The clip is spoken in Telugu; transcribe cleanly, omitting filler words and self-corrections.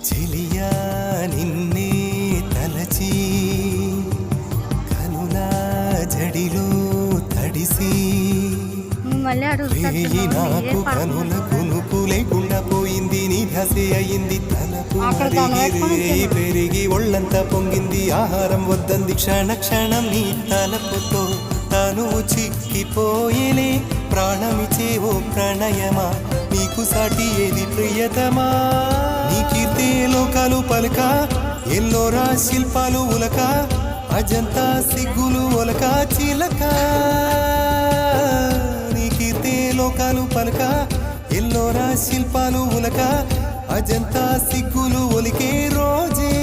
చెలియా నిన్నే తలచి కనులా జడిలో తడిసి నాకు కనుల కునుకు లేకుండా పోయింది నీ ధసే అయింది తలకు పెరిగి ఒళ్ళంతా పొంగింది ఆహారం వద్దంది క్షణ క్షణం నీ తలపుతో తను చిక్కిపోయేలే ప్రాణమిచే ఓ ప్రణయమా నీకు సాటి ఏది ప్రియతమా నీ కీర్తే లోకాలు పలక ఎల్లోరా శిల్పాలు ఉలక అజంతా సిగ్గులు ఒలక చిలక నీ కీర్తే లోకాలు పలక ఎల్లోరా శిల్పాలు ఉలక అజంతా సిగ్గులు ఒలికే రోజే